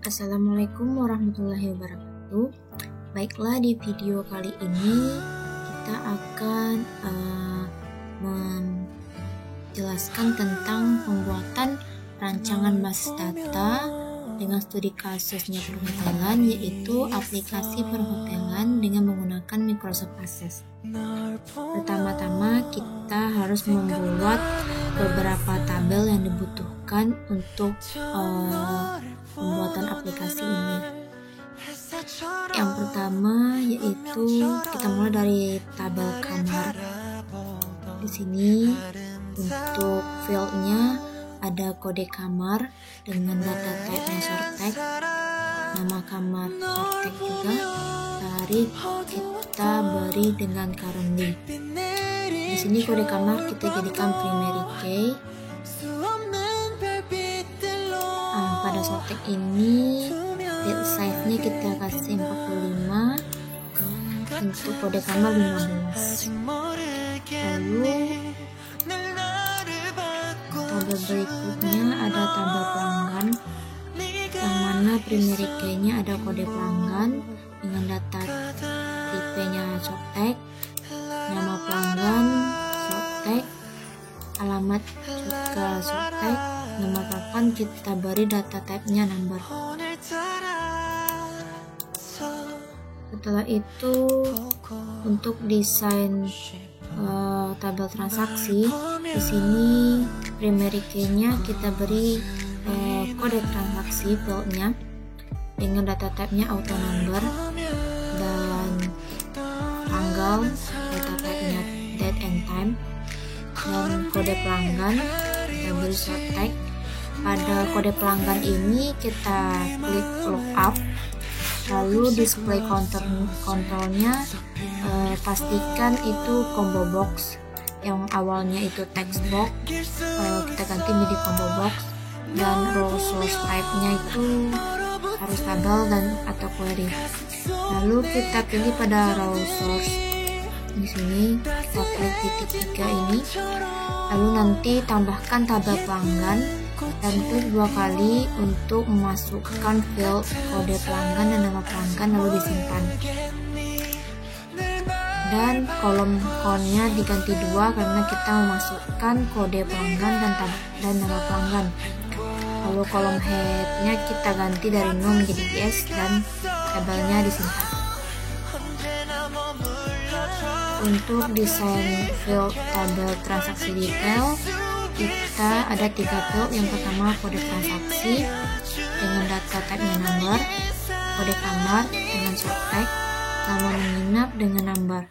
Assalamualaikum warahmatullahi wabarakatuh. Baiklah, di video kali ini kita akan menjelaskan tentang pembuatan rancangan basis data dengan studi kasusnya perhotelan, yaitu aplikasi perhotelan dengan menggunakan Microsoft Access. Pertama-tama kita harus membuat beberapa tabel yang dibutuhkan untuk pembuatan aplikasi ini. Yang pertama yaitu kita mulai dari tabel kamar. Di sini untuk fieldnya ada kode kamar dengan data type-nya short-tag, nama kamar short-tag juga, tarik kita beri dengan currently. Di sini kode kamar kita jadikan primary key. Pada short-tag ini date size-nya kita kasih 45, untuk kode kamar 15. Lalu tabel berikutnya ada tabel pelanggan, yang mana primary key-nya ada kode pelanggan dengan data tipenya short-tag, nama pelanggan short-tag, alamat juga short-tag, nomor telepon kita beri data type-nya number. Setelah itu untuk desain tabel transaksi, di sini primary key-nya kita beri kode transaksi fieldnya dengan data type-nya auto number, dan tanggal data type-nya date and time, dan kode pelanggan kita beri short tag. Pada kode pelanggan ini kita klik lookup, lalu display kontrolnya pastikan itu combo box, yang awalnya itu text box kita ganti menjadi combo box, dan row source type-nya itu harus tabel dan atau query. Lalu kita pilih pada row source. Di sini kita klik titik 3 ini, lalu nanti tambahkan tabel pelanggan dan klik 2 kali untuk memasukkan field kode pelanggan dan nama pelanggan, lalu disimpan. Dan kolom count-nya diganti 2 karena kita memasukkan kode pelanggan dan nama pelanggan. Lalu kolom head-nya kita ganti dari no menjadi yes, dan tabelnya disimpan. Untuk desain field tabel transaksi detail, kita ada 3 field. Yang pertama kode transaksi dengan data type-nya number, kode kamar dengan short tag, nama menginap dengan number.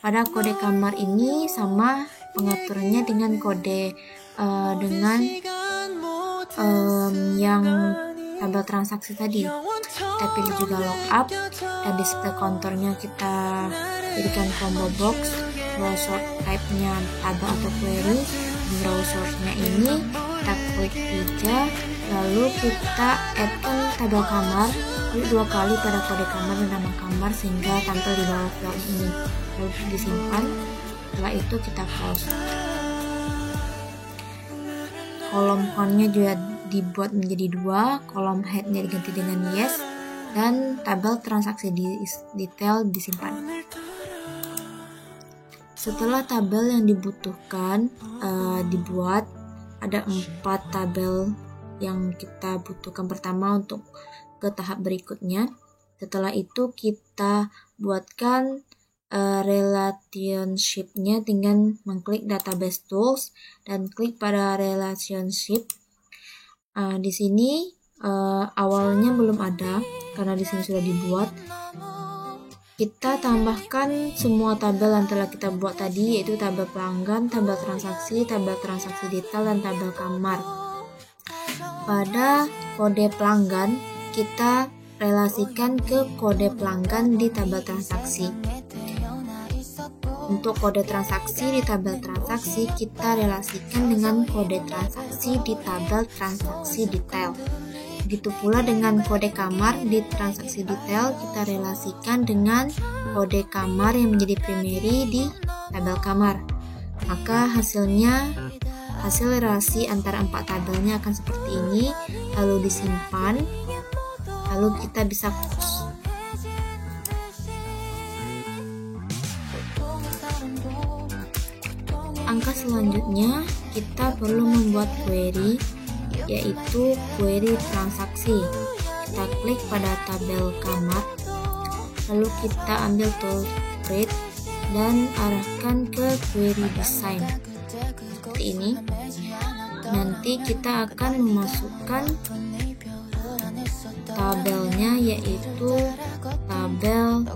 Pada kode kamar ini sama pengaturnya dengan kode yang tabel transaksi tadi. Kita pilih juga lookup, dan display konturnya kita jadikan combo box, row sort type-nya tabel atau query, row source-nya ini kita klik 3, lalu kita add-on tabel kamar, klik 2 kali pada kode kamar dan nama kamar sehingga tampil di bawah field ini, lalu disimpan. Setelah itu kita close. Kolom count-nya juga dibuat menjadi 2, kolom head-nya diganti dengan yes, dan tabel transaksi detail disimpan. Setelah tabel yang dibutuhkan dibuat, ada 4 tabel yang kita butuhkan pertama untuk ke tahap berikutnya. Setelah itu kita buatkan relationship-nya dengan mengklik database tools dan klik pada relationship. Di sini awalnya belum ada karena di sini sudah dibuat. Kita tambahkan semua tabel yang telah kita buat tadi, yaitu tabel pelanggan, tabel transaksi detail, dan tabel kamar. Pada kode pelanggan kita relasikan ke kode pelanggan di tabel transaksi. Untuk kode transaksi di tabel transaksi kita relasikan dengan kode transaksi di tabel transaksi detail. Begitu pula dengan kode kamar di transaksi detail kita relasikan dengan kode kamar yang menjadi primary di tabel kamar. Maka hasil relasi antara 4 tabelnya akan seperti ini, lalu disimpan. lalu kita bisa close. Angka selanjutnya kita perlu membuat query, yaitu query transaksi. Kita klik pada tabel kamar, lalu kita ambil tool create dan arahkan ke query design seperti ini. Nanti kita akan memasukkan tabelnya, yaitu tabel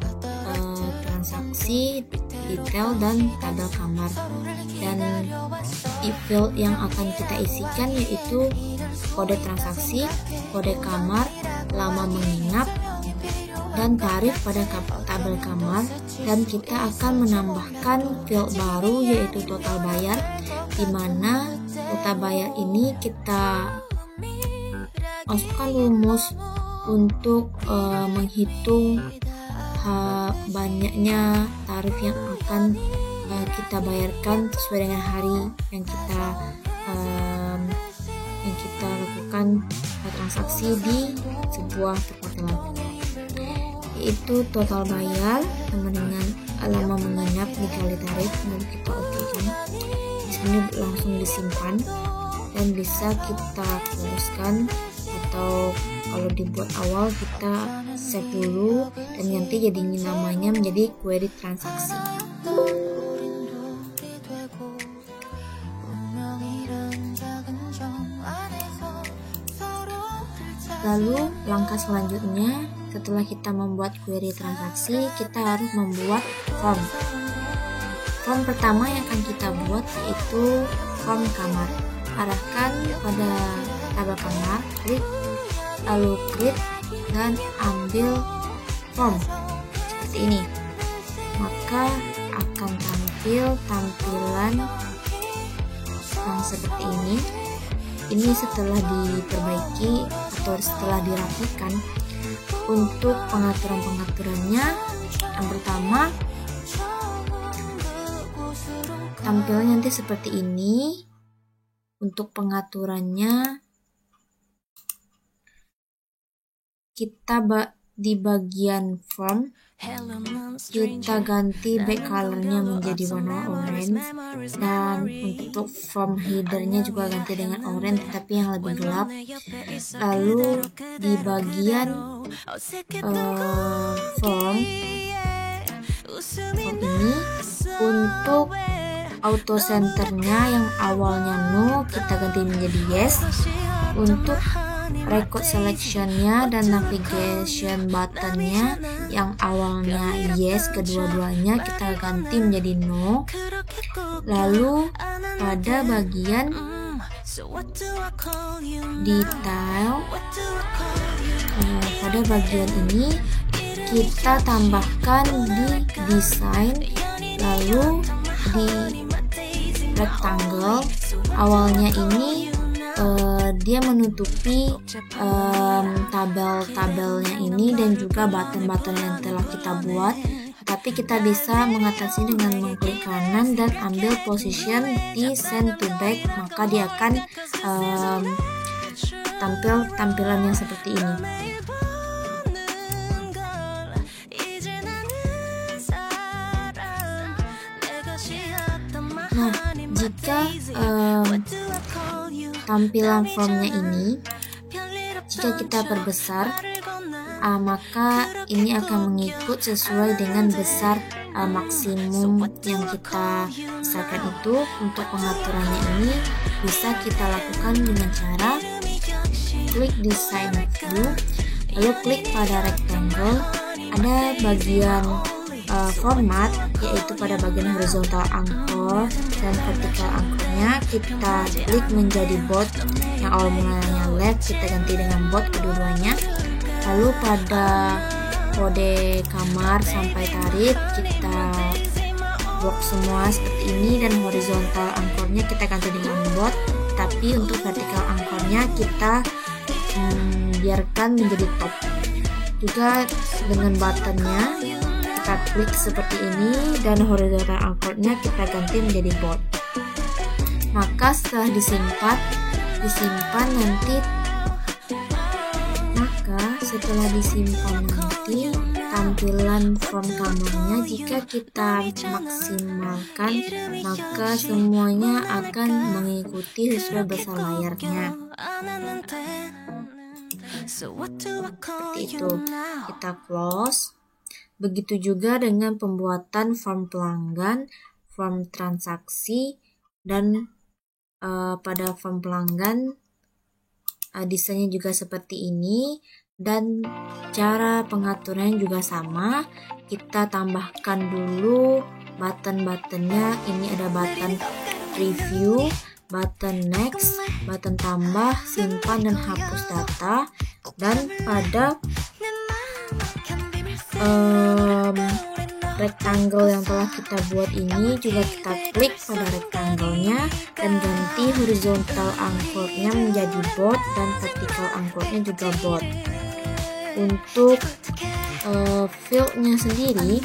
transaksi, detail, dan tabel kamar. Dan field yang akan kita isikan yaitu kode transaksi, kode kamar, lama menginap, dan tarif pada tabel kamar. Dan kita akan menambahkan field baru yaitu total bayar, di mana total bayar ini kita masukkan rumus untuk menghitung banyaknya tarif yang akan kita bayarkan sesuai dengan hari yang kita lakukan transaksi di sebuah perhotelan, yaitu total bayar sama dengan lama menginap dikali tarif. Lalu kita okekan. Di sini langsung disimpan dan bisa kita close-kan, atau kalau dibuat awal kita save dulu dan nanti jadi namanya menjadi query transaksi. Lalu langkah selanjutnya, setelah kita membuat query transaksi, kita harus membuat form. Form pertama yang akan kita buat yaitu form kamar. Arahkan pada tabel kamar, klik, lalu create, dan ambil form seperti ini. Maka akan tampil tampilan yang seperti ini. Ini setelah diperbaiki atau setelah dirapikan. Untuk pengaturan-pengaturannya, yang pertama tampilnya nanti seperti ini. Untuk pengaturannya kita di bagian form kita ganti back colornya menjadi warna orange, dan untuk form headernya juga ganti dengan orange tapi yang lebih gelap. Lalu di bagian form ini untuk auto centernya yang awalnya no kita ganti menjadi yes. Untuk record selectionnya dan navigation buttonnya yang awalnya yes kedua-duanya kita ganti menjadi no. Lalu pada bagian detail, pada bagian ini kita tambahkan di design, lalu di rectangle. Awalnya ini dia menutupi tabel-tabelnya ini dan juga button-button yang telah kita buat, tapi kita bisa mengatasi dengan mengklik kanan dan ambil position di send to back, maka dia akan tampil tampilan yang seperti ini. Nah, jika tampilan formnya ini, jika kita perbesar, maka ini akan mengikut sesuai dengan besar maksimum yang kita besarkan itu. Untuk pengaturannya ini bisa kita lakukan dengan cara klik design view, lalu klik pada rectangle, ada bagian format, yaitu pada bagian horizontal anchor dan vertical anchornya kita klik menjadi bold, yang awal mulanya left kita ganti dengan bold kedua-duanya. Lalu pada kode kamar sampai tarif kita blok semua seperti ini, dan horizontal anchornya kita ganti dengan bold, tapi untuk vertical anchornya kita biarkan menjadi top. Juga dengan buttonnya kita klik seperti ini dan horizontal anchornya kita ganti menjadi bold. Maka setelah disimpan nanti setelah disimpan nanti tampilan form kamarnya jika kita maksimalkan maka semuanya akan mengikuti sesuai besar layarnya. Seperti itu, kita close. Begitu juga dengan pembuatan form pelanggan, form transaksi, dan pada form pelanggan desainnya juga seperti ini, dan cara pengaturannya juga sama. Kita tambahkan dulu button-buttonnya. Ini ada button review, button next, button tambah, simpan dan hapus data. Dan pada rectangle yang telah kita buat ini juga kita klik pada rectangle-nya dan ganti horizontal anchor-nya menjadi bold dan vertical anchor-nya juga bold. Untuk field-nya sendiri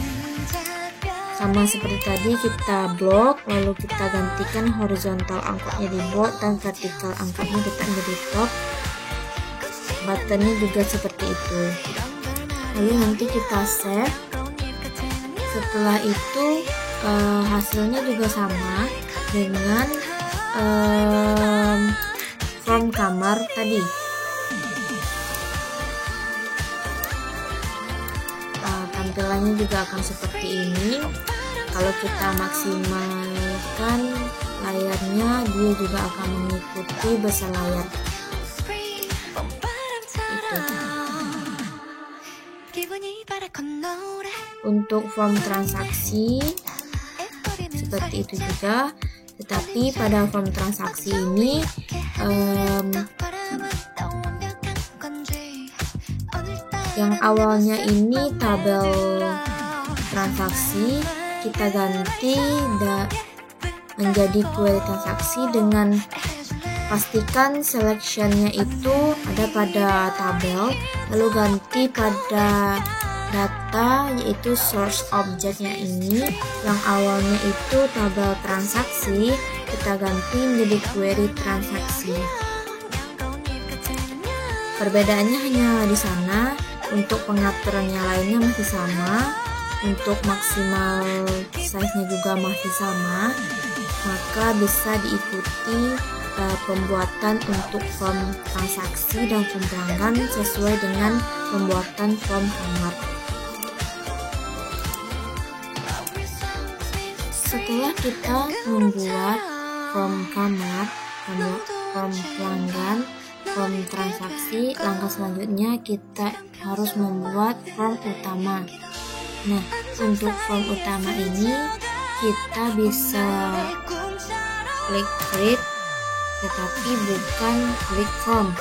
sama seperti tadi, kita blok lalu kita gantikan horizontal anchor-nya di bold dan vertical anchor-nya kita menjadi top. Buttonnya juga seperti itu. Lalu nanti kita save. Setelah itu hasilnya juga sama dengan form kamar tadi. Tampilannya juga akan seperti ini. Kalau kita maksimalkan layarnya, dia juga akan mengikuti besar layar. Untuk form transaksi seperti itu juga, tetapi pada form transaksi ini yang awalnya ini tabel transaksi kita ganti menjadi query transaksi dengan pastikan selectionnya itu ada pada tabel, lalu ganti pada data yaitu source objectnya ini yang awalnya itu tabel transaksi kita ganti menjadi query transaksi. Perbedaannya hanya di sana. Untuk pengaturannya lainnya masih sama, untuk maksimal size-nya juga masih sama, maka bisa diikuti pembuatan untuk form transaksi dan form pelanggan sesuai dengan pembuatan form kamar. Setelah kita membuat form kamar, form pelanggan, form transaksi, langkah selanjutnya kita harus membuat form utama. Nah, untuk form utama ini kita bisa klik create, tetapi bukan klik form,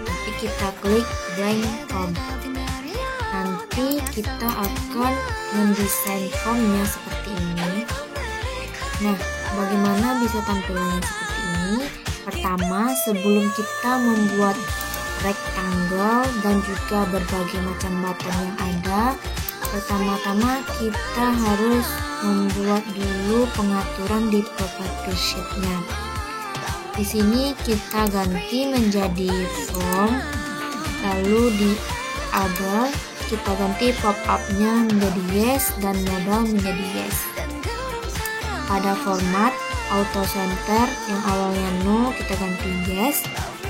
tapi kita klik blank form. Nanti kita akan mendesain formnya seperti ini. Nah, bagaimana bisa tampilannya seperti ini? Pertama, sebelum kita membuat rectangle dan juga berbagai macam button yang ada, pertama-tama kita harus membuat dulu pengaturan di property sheet-nya. Di sini kita ganti menjadi form, lalu di other kita ganti pop-up-nya menjadi yes dan modal menjadi yes. Pada format auto center yang awalnya no kita ganti yes.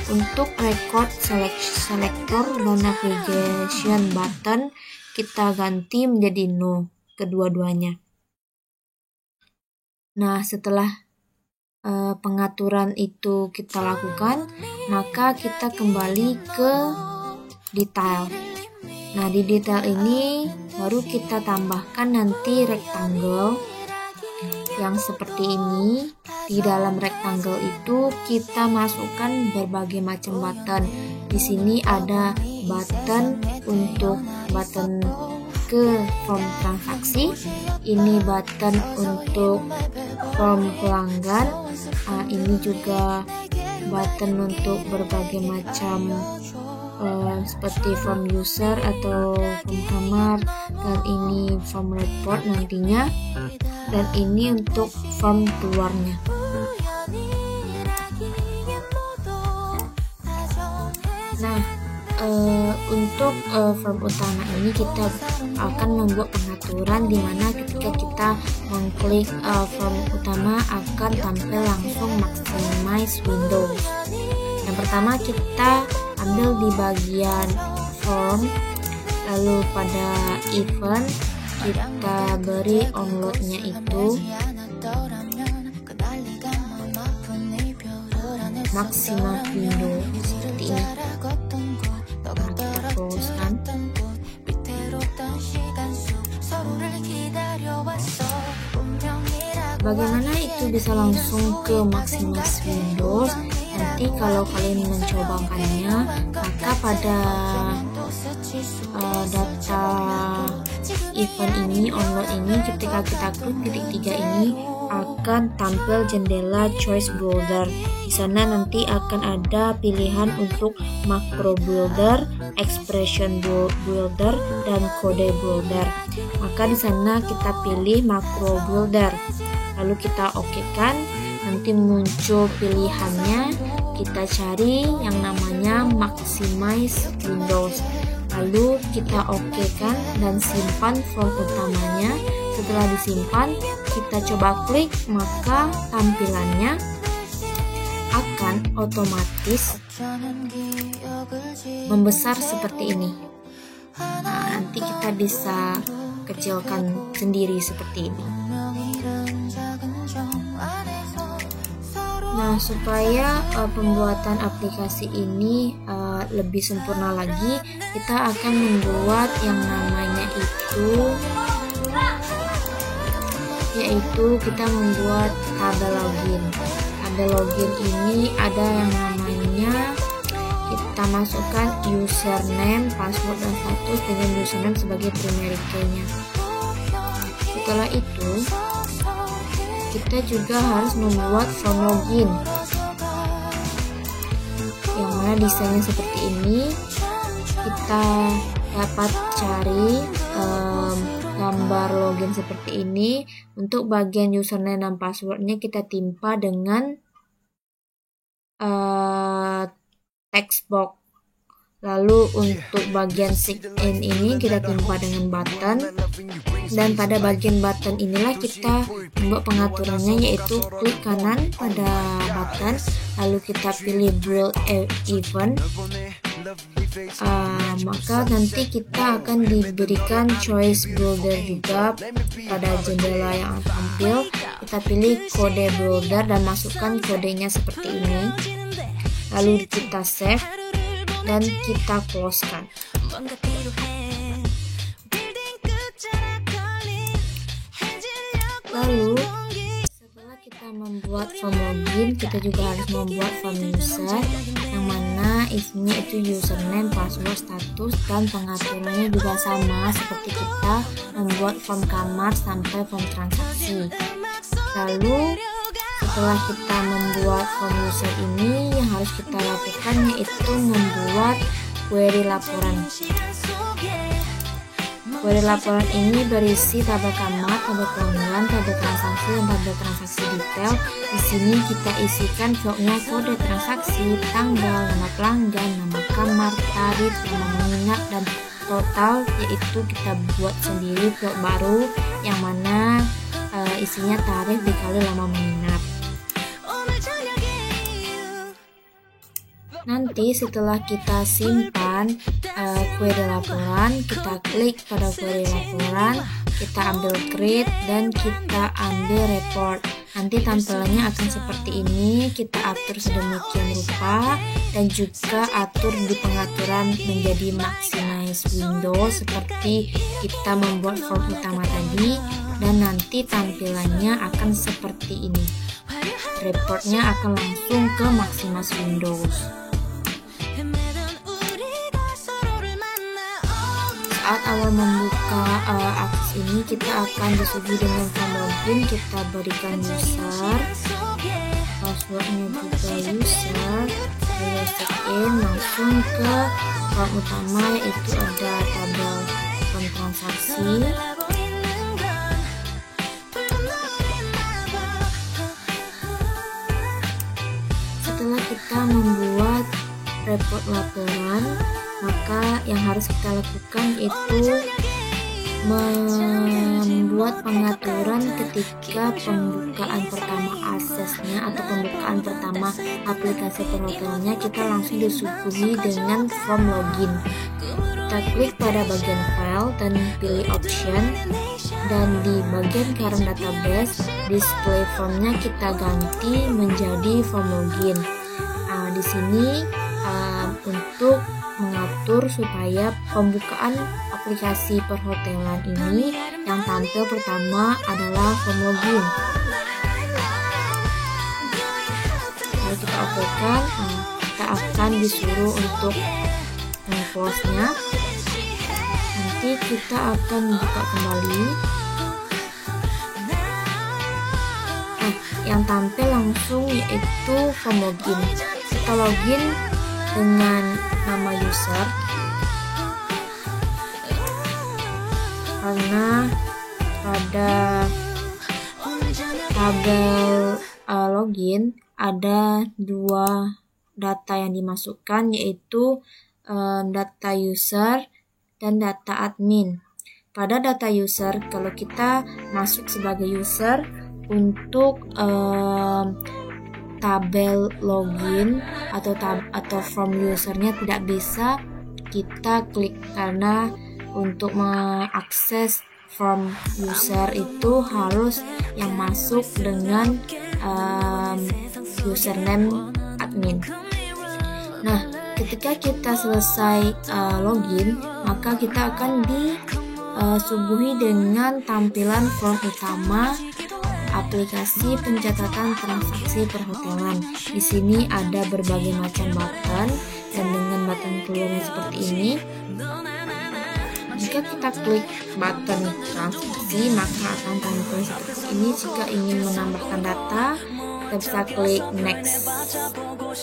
Untuk record selector dan navigation button kita ganti menjadi no kedua-duanya. Nah, setelah pengaturan itu kita lakukan, maka kita kembali ke detail. Nah, di detail ini baru kita tambahkan nanti rectangle yang seperti ini. Di dalam rectangle itu kita masukkan berbagai macam button. Di sini ada button untuk button ke form transaksi, ini button untuk form pelanggan, ini juga button untuk berbagai macam seperti form user atau form kamar, dan ini form report nantinya, dan ini untuk form keluarnya. Nah, untuk form utama ini kita akan membuat pengaturan di mana ketika kita mengklik form utama akan tampil langsung maximize Windows. Yang pertama kita ambil di bagian form, lalu pada event kita beri onload-nya itu maksimal window seperti ini. Kita close kan. Bagaimana itu bisa langsung ke maximize Windows? Nanti kalau kalian mencobakannya, maka pada data event ini, onload ini, ketika kita klik titik 3 ini akan tampil jendela choice builder. Di sana nanti akan ada pilihan untuk macro builder, expression builder, dan kode builder. Maka di sana kita pilih macro builder. Lalu kita okekan, nanti muncul pilihannya. Kita cari yang namanya maximize Windows. Lalu kita okekan dan simpan form utamanya. Setelah disimpan, kita coba klik, maka tampilannya akan otomatis membesar seperti ini. Nah, nanti kita bisa kecilkan sendiri seperti ini. Nah, supaya pembuatan aplikasi ini lebih sempurna lagi, kita akan membuat yang namanya yaitu kita membuat tabel login. Tabel login ini ada yang namanya, kita masukkan username, password, dan status dengan username sebagai primary key-nya. Setelah itu kita juga harus membuat form login yang mana desainnya seperti ini. Kita dapat cari gambar login seperti ini. Untuk bagian username dan passwordnya kita timpa dengan text box. Lalu untuk bagian sign ini kita timpa dengan button, dan pada bagian button inilah kita membuat pengaturannya, yaitu klik kanan pada button, lalu kita pilih build event. Maka nanti kita akan diberikan choice builder juga pada jendela yang tampil. Kita pilih kode builder dan masukkan kodenya seperti ini, lalu kita save dan kita close kan. Lalu setelah kita membuat form login, kita juga harus membuat form user yang mana isinya itu username, password, status, dan pengaturannya juga sama seperti kita membuat form kamar sampai form transaksi. Lalu setelah kita membuat form user ini, yang harus kita lakukan yaitu membuat query laporan. Query laporan ini berisi tabel kamar, tabel pelanggan, tabel transaksi, dan tabel transaksi detail. Di sini kita isikan field-nya kode transaksi, tanggal, nama pelanggan, nama kamar, tarif, nama menginap, dan total, yaitu kita buat sendiri field baru yang mana isinya tarif dikali lama menginap. Nanti setelah kita simpan query laporan, kita klik pada query laporan, kita ambil create dan kita ambil report. Nanti tampilannya akan seperti ini. Kita atur sedemikian rupa dan juga atur di pengaturan menjadi maximize Windows seperti kita membuat form utama tadi, dan nanti tampilannya akan seperti ini. Reportnya akan langsung ke maximize Windows. Saat awal membuka akses ini, kita akan disuguhi dengan form login. Kita berikan user, passwordnya juga user, lalu check-in langsung ke form utama, yaitu ada tabel form transaksi. Setelah kita membuat report laporan, maka yang harus kita lakukan itu membuat pengaturan ketika pembukaan pertama aksesnya atau pembukaan pertama aplikasi perhotelannya. Kita langsung disuguhi dengan form login. Kita klik pada bagian file dan pilih option, dan di bagian current database display formnya kita ganti menjadi form login. Di sini untuk mengatur supaya pembukaan aplikasi perhotelan ini yang tampil pertama adalah form login. Lalu kita okekan, kita akan disuruh untuk close-nya. Nanti kita akan buka kembali. Yang tampil langsung yaitu form login. Kita login dengan nama user, karena pada tabel login ada dua data yang dimasukkan, yaitu data user dan data admin. Pada data user, kalau kita masuk sebagai user, untuk tabel login atau form usernya tidak bisa kita klik, karena untuk mengakses form user itu harus yang masuk dengan username admin. Nah, ketika kita selesai login, maka kita akan disuguhi dengan tampilan form utama aplikasi pencatatan transaksi perhotelan. Di sini ada berbagai macam button, dan dengan button keluarnya seperti ini. Jika kita klik button transaksi, maka akan tampil seperti ini. Jika ingin menambahkan data, kita bisa klik next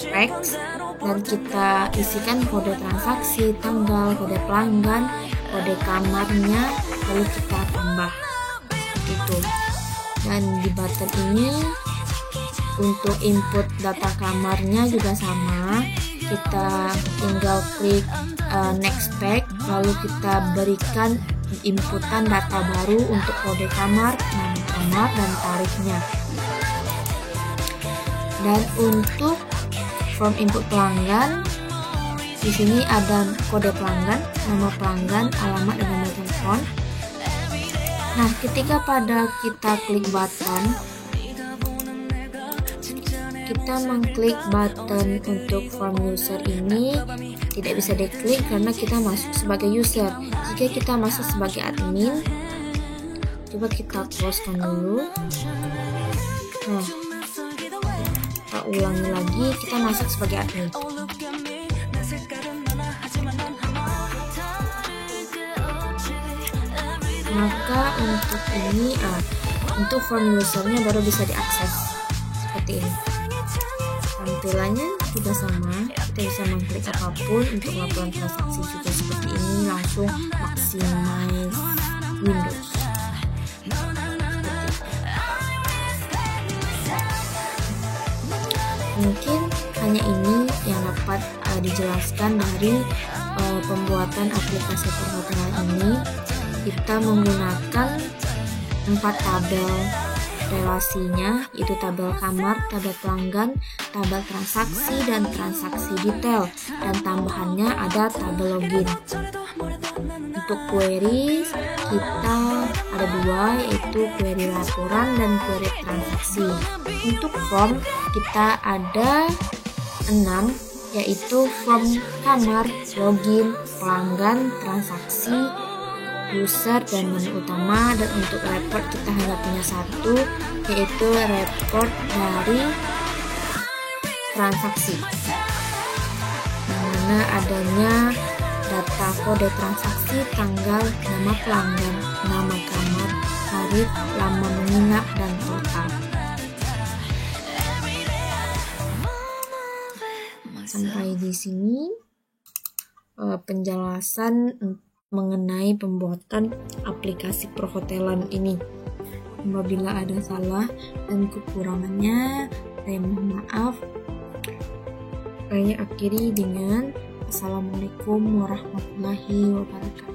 text, dan kita isikan kode transaksi, tanggal, kode pelanggan, kode kamarnya, lalu kita tambah seperti itu. Dan di button ini untuk input data kamarnya juga sama, kita tinggal klik next page, lalu kita berikan inputan data baru untuk kode kamar, nama kamar, dan tarifnya. Dan untuk form input pelanggan, di sini ada kode pelanggan, nama pelanggan, alamat, dan nomor telepon. Nah, ketika pada kita klik button, kita mengklik button untuk form user ini tidak bisa diklik karena kita masuk sebagai user. Jika kita masuk sebagai admin, coba kita close-kan dulu. Nah, kita ulangi lagi, kita masuk sebagai admin. Maka untuk ini, untuk form usernya baru bisa diakses seperti ini. Tampilannya juga sama, kita bisa mengklik apapun. Untuk laporan transaksi juga seperti ini, langsung maximize Windows. Mungkin hanya ini yang dapat dijelaskan dari pembuatan aplikasi perhotelan ini. Kita menggunakan 4 tabel relasinya, yaitu tabel kamar, tabel pelanggan, tabel transaksi, dan transaksi detail, dan tambahannya ada tabel login. Untuk query kita ada 2, yaitu query laporan dan query transaksi. Untuk form kita ada 6, yaitu form kamar, login, pelanggan, transaksi, user, dan menu utama. Dan untuk report kita hanya punya 1, yaitu report dari transaksi, mana adanya data kode transaksi, tanggal, nama pelanggan, nama kamar, tarif, lama menginap, dan total. Sampai di sini penjelasan mengenai pembuatan aplikasi perhotelan ini. Apabila ada salah dan kekurangannya, saya mohon maaf. Saya akhiri dengan Assalamualaikum warahmatullahi wabarakatuh.